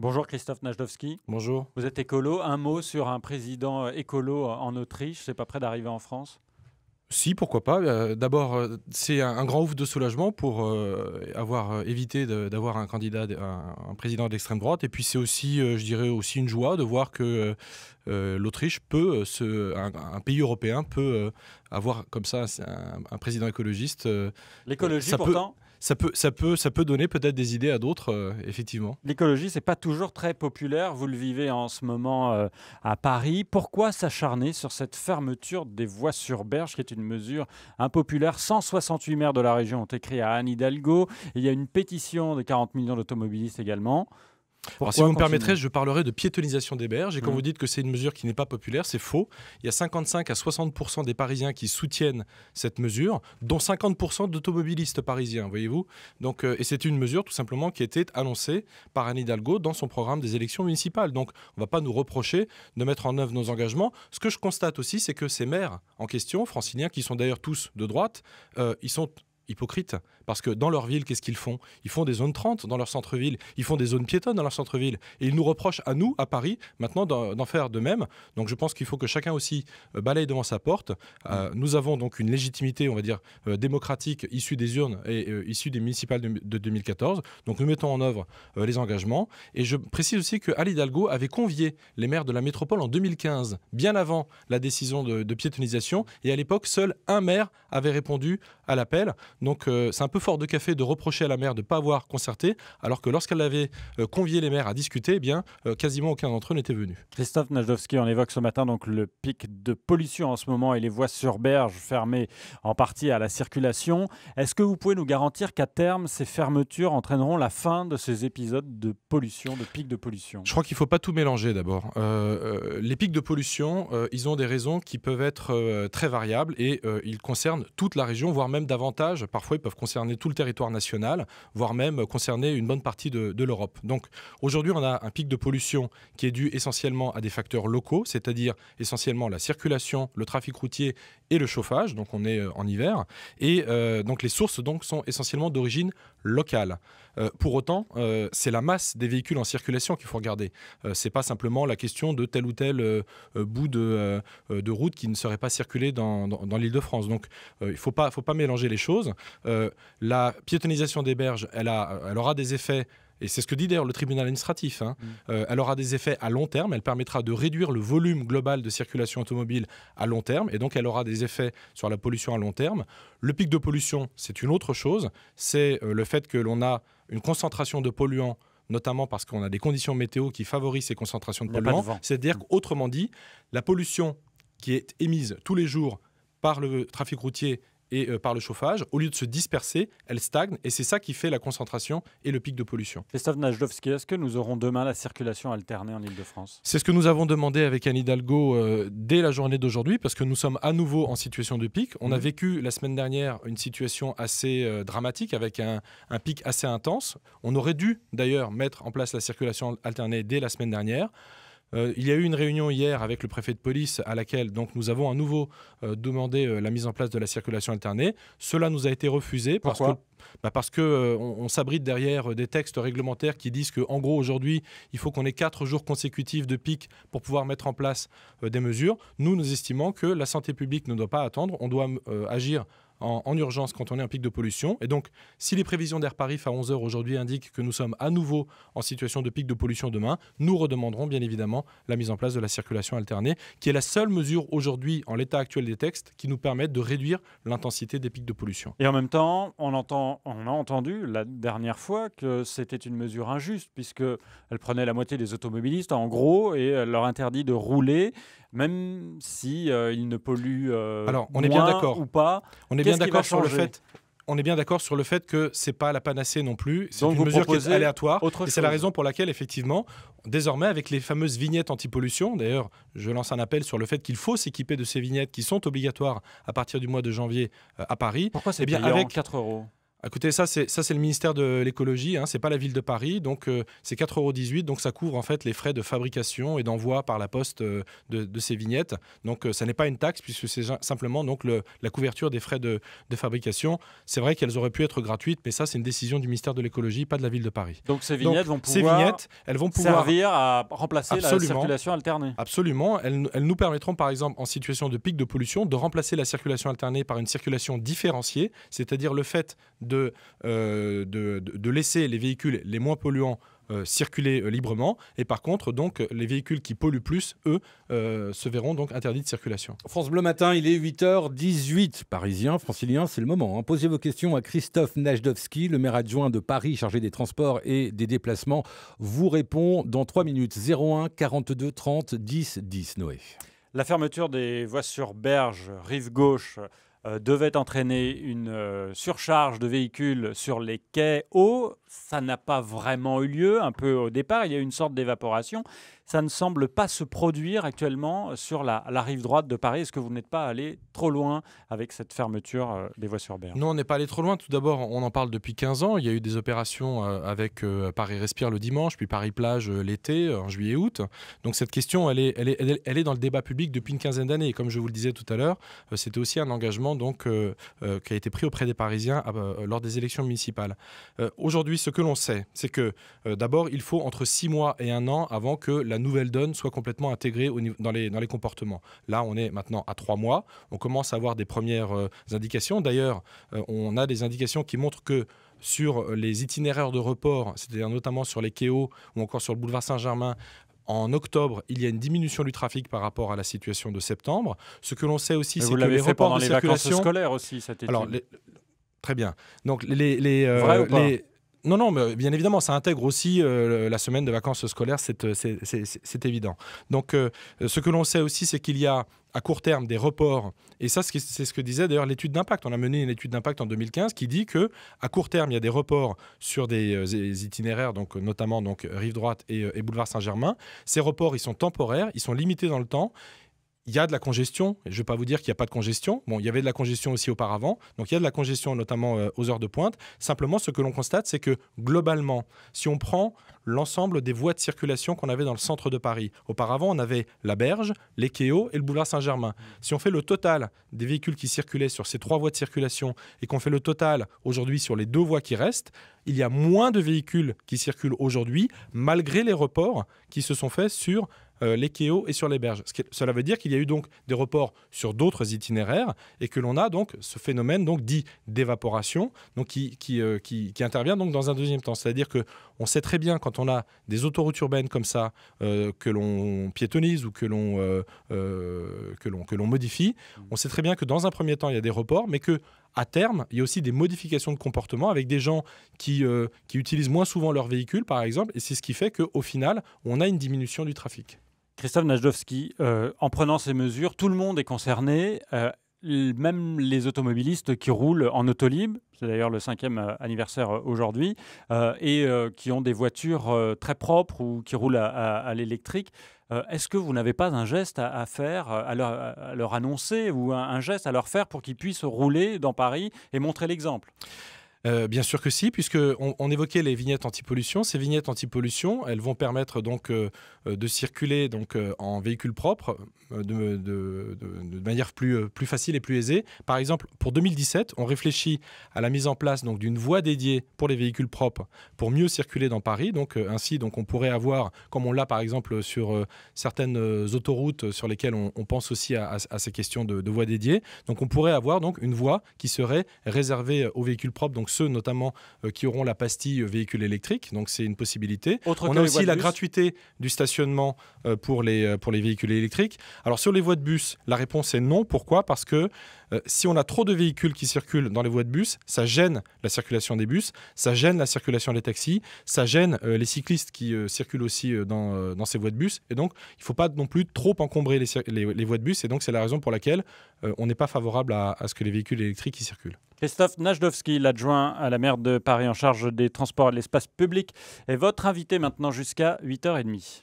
Bonjour Christophe Najdowski, Bonjour. vous êtes écolo. Un mot sur un président écolo en Autriche, c'est pas près d'arriver en France? Si, pourquoi pas. D'abord, c'est un grand ouf de soulagement pour avoir évité d'avoir un candidat, un président d'extrême droite. Et puis c'est aussi, je dirais, aussi une joie de voir que l'Autriche peut, un pays européen peut avoir comme ça un président écologiste. L'écologie ça peut, pourtant, ça peut donner peut-être des idées à d'autres, effectivement. l'écologie c'est pas toujours très populaire, vous le vivez en ce moment à Paris. Pourquoi s'acharner sur cette fermeture des voies sur berge qui est une mesure impopulaire? 168 maires de la région ont écrit à Anne Hidalgo. Il y a une pétition de 40 millions d'automobilistes également. Alors, si Pourquoi vous me continuer? permettrez, je parlerai de piétonisation des berges. Et quand Mmh. vous dites que c'est une mesure qui n'est pas populaire, c'est faux. Il y a 55 à 60% des Parisiens qui soutiennent cette mesure, dont 50% d'automobilistes parisiens, voyez-vous. Donc, et c'est une mesure tout simplement qui a été annoncée par Anne Hidalgo dans son programme des élections municipales. Donc, on ne va pas nous reprocher de mettre en œuvre nos engagements. Ce que je constate aussi, c'est que ces maires en question, franciliens, qui sont d'ailleurs tous de droite, ils sont hypocrites, parce que dans leur ville, qu'est-ce qu'ils font? Ils font des zones 30 dans leur centre-ville, ils font des zones piétonnes dans leur centre-ville, et ils nous reprochent à nous, à Paris, maintenant d'en faire de même. Donc je pense qu'il faut que chacun aussi balaye devant sa porte. Nous avons donc une légitimité, on va dire, démocratique, issue des urnes et issue des municipales de 2014. Donc nous mettons en œuvre les engagements. Et je précise aussi que Anne Hidalgo avait convié les maires de la métropole en 2015, bien avant la décision de piétonisation, et à l'époque, seul un maire avait répondu à l'appel. Donc c'est un peu fort de café de reprocher à la maire de ne pas avoir concerté, alors que lorsqu'elle avait convié les maires à discuter, eh bien, quasiment aucun d'entre eux n'était venu. Christophe Najdowski, on évoque ce matin donc le pic de pollution en ce moment et les voies sur berge fermées en partie à la circulation. Est-ce que vous pouvez nous garantir qu'à terme, ces fermetures entraîneront la fin de ces épisodes de pollution, de pics de pollution? Je crois qu'il ne faut pas tout mélanger d'abord. Les pics de pollution, ils ont des raisons qui peuvent être très variables et ils concernent toute la région, voire même davantage. Parfois, ils peuvent concerner tout le territoire national, voire même concerner une bonne partie de l'Europe. Donc aujourd'hui, on a un pic de pollution qui est dû essentiellement à des facteurs locaux, c'est-à-dire essentiellement la circulation, le trafic routier et le chauffage. Donc on est en hiver. Et donc les sources donc, sont essentiellement d'origine locale. Pour autant, c'est la masse des véhicules en circulation qu'il faut regarder. Ce n'est pas simplement la question de tel ou tel bout de route qui ne serait pas circulé dans l'Île-de-France. Donc il ne faut pas mélanger les choses. La piétonisation des berges, elle aura des effets. Et c'est ce que dit d'ailleurs le tribunal administratif. Elle aura des effets à long terme. Elle permettra de réduire le volume global de circulation automobile à long terme. Et donc, elle aura des effets sur la pollution à long terme. Le pic de pollution, c'est une autre chose. C'est le fait que l'on a une concentration de polluants, notamment parce qu'on a des conditions météo qui favorisent ces concentrations de polluants. C'est-à-dire qu'autrement dit, la pollution qui est émise tous les jours par le trafic routier et par le chauffage, au lieu de se disperser, elle stagne et c'est ça qui fait la concentration et le pic de pollution. Christophe Najdowski, est-ce que nous aurons demain la circulation alternée en Île-de-France? C'est ce que nous avons demandé avec Anne Hidalgo dès la journée d'aujourd'hui, parce que nous sommes à nouveau en situation de pic. On a vécu la semaine dernière une situation assez dramatique avec un pic assez intense. On aurait dû d'ailleurs mettre en place la circulation alternée dès la semaine dernière. Il y a eu une réunion hier avec le préfet de police à laquelle donc, nous avons à nouveau demandé la mise en place de la circulation alternée. Cela nous a été refusé parce que on s'abrite derrière des textes réglementaires qui disent qu'en gros aujourd'hui il faut qu'on ait 4 jours consécutifs de pic pour pouvoir mettre en place des mesures. Nous estimons que la santé publique ne doit pas attendre, on doit agir en urgence quand on est en pic de pollution. Et donc, si les prévisions d'Air Paris à 11h aujourd'hui indiquent que nous sommes à nouveau en situation de pic de pollution demain, nous redemanderons bien évidemment la mise en place de la circulation alternée, qui est la seule mesure aujourd'hui, en l'état actuel des textes, qui nous permettent de réduire l'intensité des pics de pollution. Et en même temps, on a entendu la dernière fois que c'était une mesure injuste, puisqu'elle prenait la moitié des automobilistes, en gros, et elle leur interdit de rouler, même si ils ne polluent Alors, on est moins bien d'accord. ou pas. On est bien d'accord sur le fait. On est bien d'accord sur le fait que ce n'est pas la panacée non plus. C'est une mesure qui est aléatoire. Et c'est la raison pour laquelle, effectivement, désormais, avec les fameuses vignettes anti-pollution, d'ailleurs, je lance un appel sur le fait qu'il faut s'équiper de ces vignettes qui sont obligatoires à partir du mois de janvier à Paris. Pourquoi c'est bien payant avec 4 €? Écoutez, ça c'est le ministère de l'écologie, hein, c'est pas la ville de Paris, donc c'est 4,18 €, donc ça couvre en fait les frais de fabrication et d'envoi par la poste de ces vignettes. Donc ça n'est pas une taxe puisque c'est simplement donc la couverture des frais de fabrication. C'est vrai qu'elles auraient pu être gratuites, mais ça c'est une décision du ministère de l'écologie, pas de la ville de Paris. Donc ces vignettes Donc, elles vont pouvoir servir à remplacer la absolument, circulation alternée. Absolument, elles nous permettront par exemple en situation de pic de pollution de remplacer la circulation alternée par une circulation différenciée, c'est-à-dire le fait de laisser les véhicules les moins polluants circuler librement, et par contre donc les véhicules qui polluent plus, eux, se verront donc interdits de circulation. France Bleu Matin, il est 8h18. Parisiens, franciliens, c'est le moment, hein. Posez vos questions à Christophe Najdovski, le maire adjoint de Paris chargé des transports et des déplacements. Vous répond dans 3 minutes. 01 42 30 10 10. Noé. La fermeture des voies sur berge, rive gauche, devait entraîner une surcharge de véhicules sur les quais hauts. Ça n'a pas vraiment eu lieu. Un peu au départ, il y a eu une sorte d'évaporation. Ça ne semble pas se produire actuellement sur la rive droite de Paris. Est-ce que vous n'êtes pas allé trop loin avec cette fermeture des voies sur berge? Non, on n'est pas allé trop loin. Tout d'abord, on en parle depuis 15 ans. Il y a eu des opérations avec Paris Respire le dimanche, puis Paris Plage l'été, en juillet-août. Donc cette question, elle est dans le débat public depuis une quinzaine d'années. Et comme je vous le disais tout à l'heure, c'était aussi un engagement donc, qui a été pris auprès des Parisiens lors des élections municipales. Aujourd'hui, ce que l'on sait, c'est que d'abord, il faut entre 6 mois et 1 an avant que la nouvelle donne soit complètement intégrée dans les comportements. Là, on est maintenant à 3 mois. On commence à avoir des premières indications. D'ailleurs, on a des indications qui montrent que sur les itinéraires de report, c'est-à-dire notamment sur les quais hauts ou encore sur le boulevard Saint-Germain, en octobre, il y a une diminution du trafic par rapport à la situation de septembre. Ce que l'on sait aussi, c'est que les reports de circulation... Vous l'avez fait pendant les vacances scolaires aussi, cette étude. Alors, très bien. Donc, Vrai ou pas? Non, mais bien évidemment, ça intègre aussi la semaine de vacances scolaires, c'est évident. Donc, ce que l'on sait aussi, c'est qu'il y a à court terme des reports, et ça c'est ce que disait d'ailleurs l'étude d'impact. On a mené une étude d'impact en 2015 qui dit que à court terme il y a des reports sur des itinéraires, donc notamment donc rive droite et boulevard Saint-Germain. Ces reports ils sont temporaires, ils sont limités dans le temps. Il y a de la congestion, je ne vais pas vous dire qu'il n'y a pas de congestion. Bon, il y avait de la congestion aussi auparavant, donc il y a de la congestion notamment aux heures de pointe. Simplement, ce que l'on constate, c'est que globalement, si on prend l'ensemble des voies de circulation qu'on avait dans le centre de Paris, auparavant, on avait la Berge, les quais hauts et le boulevard Saint-Germain. Si on fait le total des véhicules qui circulaient sur ces 3 voies de circulation et qu'on fait le total aujourd'hui sur les 2 voies qui restent, il y a moins de véhicules qui circulent aujourd'hui, malgré les reports qui se sont faits sur les quais hauts et sur les berges. Cela veut dire qu'il y a eu donc des reports sur d'autres itinéraires et que l'on a donc ce phénomène donc dit d'évaporation donc qui intervient donc dans un deuxième temps. C'est-à-dire qu'on sait très bien quand on a des autoroutes urbaines comme ça que l'on piétonise ou que l'on modifie, on sait très bien que dans un premier temps il y a des reports, mais que à terme, il y a aussi des modifications de comportement avec des gens qui utilisent moins souvent leur véhicule, par exemple, et c'est ce qui fait qu'au final, on a une diminution du trafic. Christophe Najdovski, en prenant ces mesures, tout le monde est concerné, même les automobilistes qui roulent en autolib, c'est d'ailleurs le 5e anniversaire aujourd'hui, et qui ont des voitures très propres ou qui roulent à l'électrique. Est-ce que vous n'avez pas un geste à faire, à leur annoncer ou un geste à leur faire pour qu'ils puissent rouler dans Paris et montrer l'exemple ? Bien sûr que si, puisqu'on évoquait les vignettes anti-pollution. Ces vignettes anti-pollution, elles vont permettre donc de circuler donc, en véhicule propre de manière plus facile et plus aisée. Par exemple, pour 2017, on réfléchit à la mise en place donc, d'une voie dédiée pour les véhicules propres pour mieux circuler dans Paris. Donc, ainsi, donc, on pourrait avoir, comme on l'a par exemple sur certaines autoroutes sur lesquelles on pense aussi à ces questions de voies dédiées. Donc, on pourrait avoir donc, une voie qui serait réservée aux véhicules propres, donc ceux notamment qui auront la pastille véhicule électrique, donc c'est une possibilité. On a aussi la gratuité du stationnement pour les véhicules électriques. Alors sur les voies de bus, la réponse est non. Pourquoi ? Parce que si on a trop de véhicules qui circulent dans les voies de bus, ça gêne la circulation des bus, ça gêne la circulation des taxis, ça gêne les cyclistes qui circulent aussi dans ces voies de bus. Et donc, il ne faut pas non plus trop encombrer les voies de bus. Et donc, c'est la raison pour laquelle on n'est pas favorable à ce que les véhicules électriques y circulent. Christophe Najdovski, l'adjoint à la maire de Paris en charge des transports et de l'espace public, est votre invité maintenant jusqu'à 8h30.